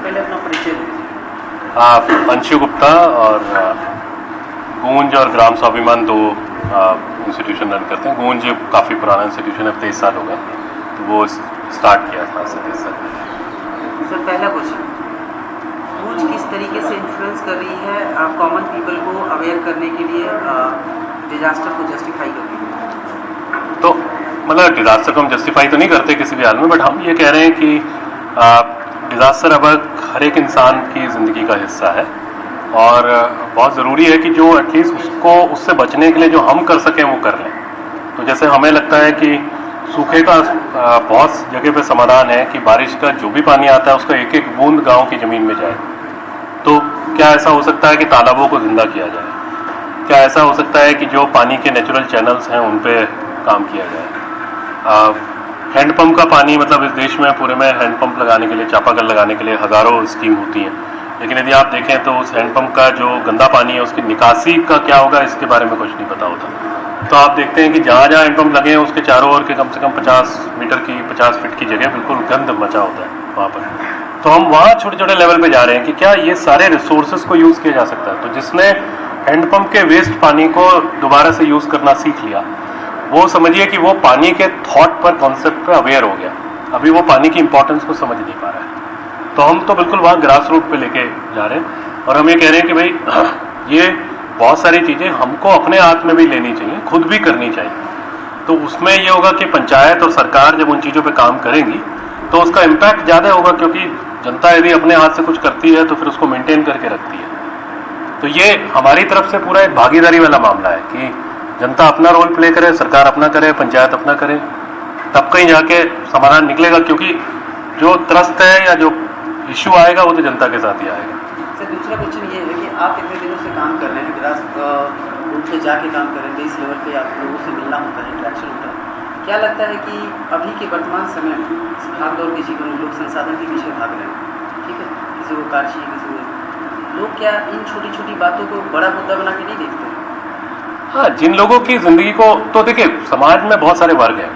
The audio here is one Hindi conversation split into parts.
पहले अपना परिचय दीजिए। अंशु गुप्ता और गूंज और ग्राम स्वाभिमान दो इंस्टीट्यूशन रन करते हैं। गूंज काफ़ी पुराना इंस्टीट्यूशन है, 23 साल हो गए, तो वो स्टार्ट किया था 23 साल पहले। सर पहला क्वेश्चन, गूंज किस तरीके से इन्फ्लुएंस कर रही है कॉमन पीपल को अवेयर करने के लिए डिजास्टर को जस्टिफाई करने के लिए? तो मतलब डिज़ास्टर को हम जस्टिफाई तो नहीं करते किसी भी हाल में, बट हम ये कह रहे हैं कि डिज़ास्टर अब हर एक इंसान की ज़िंदगी का हिस्सा है और बहुत ज़रूरी है कि जो एटलीस्ट उसको उससे बचने के लिए जो हम कर सकें वो कर लें। तो जैसे हमें लगता है कि सूखे का बहुत जगह पे समाधान है कि बारिश का जो भी पानी आता है उसका एक एक बूंद गांव की ज़मीन में जाए। तो क्या ऐसा हो सकता है कि तालाबों को ज़िंदा किया जाए? क्या ऐसा हो सकता है कि जो पानी के नेचुरल चैनल्स हैं उन पर काम किया जाए? हैंडपम्प का पानी, मतलब इस देश में पूरे में हैंडपम्प लगाने के लिए, चापाकल लगाने के लिए हज़ारों स्कीम होती हैं, लेकिन यदि आप देखें तो उस हैंडपम्प का जो गंदा पानी है उसकी निकासी का क्या होगा इसके बारे में कुछ नहीं पता होता। तो आप देखते हैं कि जहाँ जहाँ हैंडपम्प लगे हैं उसके चारों ओर के कम से कम 50 मीटर की 50 फीट की जगह बिल्कुल गंद मचा होता है वहाँ पर। तो हम वहाँ छोटे छोटे लेवल पे जा रहे हैं कि क्या ये सारे रिसोर्सेज को यूज़ किया जा सकता है। तो जिसने हैंडपम्प के वेस्ट पानी को दोबारा से यूज़ करना सीख लिया, वो समझिए कि वो पानी के थॉट पर, कॉन्सेप्ट पर अवेयर हो गया। अभी वो पानी की इंपॉर्टेंस को समझ नहीं पा रहा है। तो हम तो बिल्कुल वहाँ ग्रास रूट पे लेके जा रहे हैं और हम ये कह रहे हैं कि भाई ये बहुत सारी चीज़ें हमको अपने हाथ में भी लेनी चाहिए, खुद भी करनी चाहिए। तो उसमें ये होगा कि पंचायत और सरकार जब उन चीज़ों पे काम करेंगी तो उसका इम्पैक्ट ज़्यादा होगा, क्योंकि जनता यदि अपने हाथ से कुछ करती है तो फिर उसको मेंटेन करके रखती है। तो ये हमारी तरफ से पूरा एक भागीदारी वाला मामला है कि जनता अपना रोल प्ले करे, सरकार अपना करे, पंचायत अपना करे, तब कहीं जाके समाधान निकलेगा। क्योंकि जो त्रस्त है या जो इशू आएगा वो तो जनता के साथ ही आएगा। सर दूसरा क्वेश्चन ये है कि आप इतने दिनों से काम कर रहे हैं, ग्रास रूट पे जाके काम कर रहे हैं, बेस लेवल पे आप लोगों से मिलना होता है, इंटरेक्शन होता है, क्या लगता है कि अभी के वर्तमान समय में भाग दौड़ के जीवन में लोग संसाधन के पीछे भाग रहे हैं, ठीक है, किसी को कार चाहिए, किसी को, लोग क्या इन छोटी छोटी बातों को बड़ा मुद्दा बना के नहीं देखते? हाँ, जिन लोगों की ज़िंदगी को, तो देखिए समाज में बहुत सारे वर्ग हैं।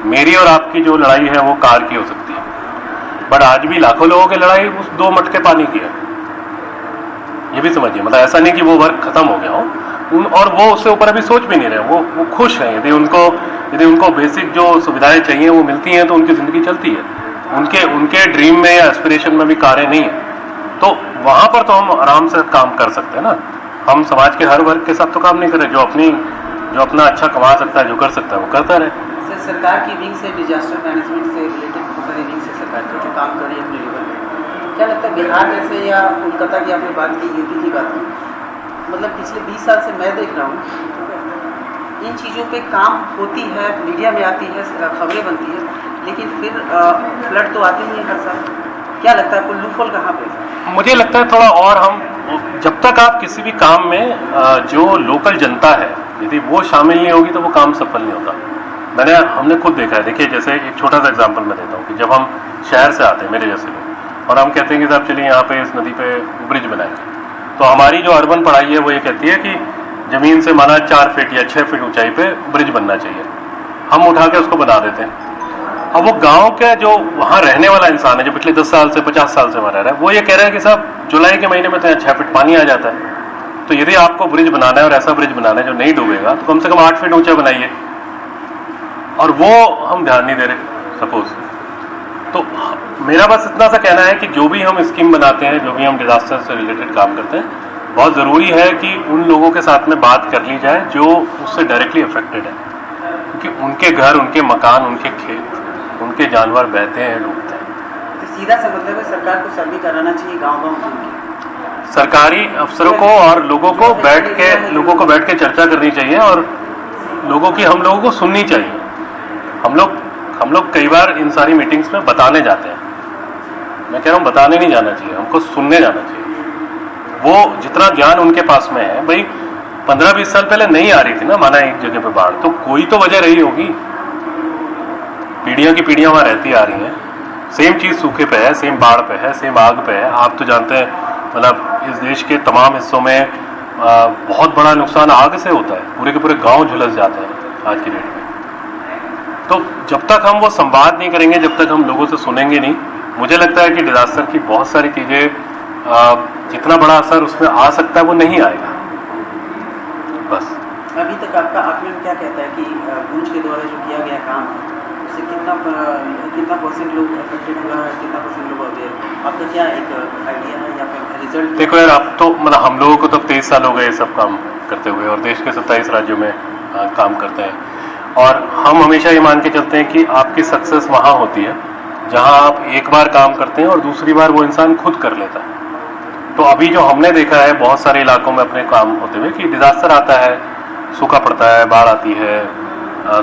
मेरी और आपकी जो लड़ाई है वो कार की हो सकती है, बट आज भी लाखों लोगों की लड़ाई उस 2 मटके पानी की है। ये भी समझिए, मतलब ऐसा नहीं कि वो वर्ग खत्म हो गया हो और वो उससे ऊपर अभी सोच भी नहीं रहे, वो खुश हैं। यदि उनको बेसिक जो सुविधाएं चाहिए वो मिलती हैं तो उनकी ज़िंदगी चलती है। उनके ड्रीम में या एस्पिरेशन में भी कारें नहीं है, तो वहाँ पर तो हम आराम से काम कर सकते हैं ना। हम समाज के हर वर्ग के साथ तो काम नहीं कर रहे। जो अपना अच्छा कमा सकता है, जो कर सकता है वो करता रहे। सर सरकार की विंग से, डिजास्टर मैनेजमेंट से रिलेटेड बहुत सारी विंग से सरकार जो काम कर रही है अपने लेवल में, क्या लगता है बिहार जैसे या कोलकाता की आपने बात की, यूपी की बात की, मतलब पिछले 20 साल से मैं देख रहा हूँ इन चीज़ों पे काम होती है, मीडिया में आती है, खबरें बनती है, लेकिन फिर फ्लड तो आते ही है हर साल। क्या लगता है आपको लूफॉल कहाँ पे? मुझे लगता है थोड़ा और हम, जब तक आप किसी भी काम में जो लोकल जनता है यदि वो शामिल नहीं होगी तो वो काम सफल नहीं होता। हमने खुद देखा है। देखिए जैसे एक छोटा सा एग्जांपल मैं देता हूँ कि जब हम शहर से आते हैं, मेरे जैसे लोग, और हम कहते हैं कि साहब चलिए यहाँ पे इस नदी पे ब्रिज बनाएंगे, तो हमारी जो अर्बन पढ़ाई है वो ये कहती है कि ज़मीन से माना 4 फीट या 6 फीट ऊंचाई पे ब्रिज बनना चाहिए। हम उठा के उसको बना देते हैं। अब वो गांव का जो वहाँ रहने वाला इंसान है, जो पिछले 10 साल से 50 साल से वहाँ रह रहा है, वो ये कह रहा है कि साहब जुलाई के महीने में तो यहाँ 6 फीट पानी आ जाता है, तो यदि आपको ब्रिज बनाना है और ऐसा ब्रिज बनाना है जो नहीं डूबेगा तो कम से कम 8 फीट ऊंचा बनाइए। और वो हम ध्यान नहीं दे रहे सपोज। तो मेरा बस इतना सा कहना है कि जो भी हम स्कीम बनाते हैं, जो भी हम डिजास्टर से रिलेटेड काम करते हैं, बहुत ज़रूरी है कि उन लोगों के साथ में बात कर ली जाए जो उससे डायरेक्टली अफेक्टेड है, क्योंकि उनके घर, उनके मकान, उनके खेत, उनके जानवर बहते हैं, डूबते हैं। तो सीधा सा मतलब है सरकार को सर्वे कराना चाहिए गाँव गाँव, सरकारी अफसरों को और लोगों को बैठ के चर्चा करनी चाहिए और हम लोगों को सुननी चाहिए। हम लोग कई बार इन सारी मीटिंग्स में बताने जाते हैं। मैं कह रहा हूँ बताने नहीं जाना चाहिए, हमको सुनने जाना चाहिए। वो जितना ज्ञान उनके पास में है, भाई 15-20 साल पहले नहीं आ रही थी ना माना एक जगह पे बाढ़, तो कोई तो वजह रही होगी। पीढ़ियां की पीढ़ियां वहां रहती आ रही हैं, सेम चीज सूखे पे है, सेम बाढ़ पे है, सेम आग पे है। आप तो जानते हैं, मतलब इस देश के तमाम हिस्सों में बहुत बड़ा नुकसान आग से होता है, पूरे के पूरे गांव झुलस जाते हैं आज की डेट में। तो जब तक हम वो संवाद नहीं करेंगे, जब तक हम लोगों से सुनेंगे नहीं, मुझे लगता है कि डिजास्टर की बहुत सारी चीज़ें जितना बड़ा असर उसमें आ सकता है वो नहीं आएगा। बस अभी तक आपका आकलन क्या कहता है कि गूंज के द्वारा जो किया गया काम उससे कितना परसेंट लोग अफेक्टेड हुआ है, कितना परसेंट लोग अवेयर? आपका क्या एक आइडिया है या फिर रिजल्ट? देखो यार, अब तो मतलब हम लोगों को तो 23 साल हो गए ये सब काम करते हुए और देश के 27 राज्यों में काम करते हैं और हम हमेशा ये मान के चलते हैं कि आपकी सक्सेस वहाँ होती है जहाँ आप एक बार काम करते हैं और दूसरी बार वो इंसान खुद कर लेता है। तो अभी जो हमने देखा है बहुत सारे इलाकों में अपने काम होते हुए कि डिजास्टर आता है, सूखा पड़ता है, बाढ़ आती है,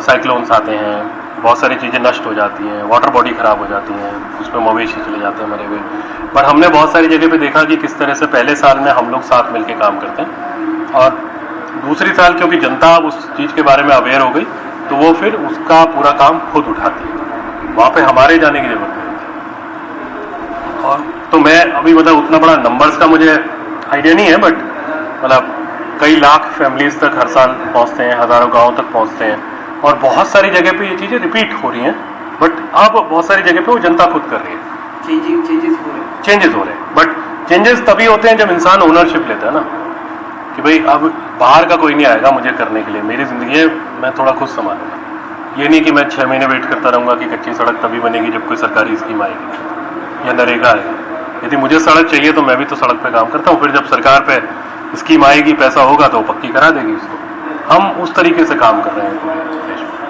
साइक्लोन्स आते हैं, बहुत सारी चीज़ें नष्ट हो जाती हैं, वाटर बॉडी ख़राब हो जाती हैं, उसमें मवेशी चले जाते हैं मरे हुए। पर हमने बहुत सारी जगह पे देखा कि किस तरह से पहले साल में हम लोग साथ मिलके काम करते हैं और दूसरी साल क्योंकि जनता उस चीज़ के बारे में अवेयर हो गई तो वो फिर उसका पूरा काम खुद उठाती है, वहाँ पे हमारे जाने की जरूरत नहीं होती। और तो मैं अभी मतलब उतना बड़ा नंबर्स का मुझे आइडिया नहीं है, बट मतलब कई लाख फैमिलीज तक हर साल पहुँचते हैं, हज़ारों गाँव तक पहुँचते हैं और बहुत सारी जगह पे ये चीज़ें रिपीट हो रही हैं, बट अब बहुत सारी जगह पे वो जनता खुद कर रही है। चेंजेस हो रहे हैं, बट चेंजेस तभी होते हैं जब इंसान ओनरशिप लेता है ना, कि भाई अब बाहर का कोई नहीं आएगा मुझे करने के लिए, मेरी ज़िंदगी है, मैं थोड़ा खुद संभालूंगा। ये नहीं कि मैं 6 महीने वेट करता रहूँगा कि कच्ची सड़क तभी बनेगी जब कोई सरकारी स्कीम आएगी या नरेगा आएगा। यदि मुझे सड़क चाहिए तो मैं भी तो सड़क पे काम करता हूँ, फिर जब सरकार पे स्कीम आएगी, पैसा होगा तो वो पक्की करा देगी उसको। हम उस तरीके से काम कर रहे हैं पूरे देश में।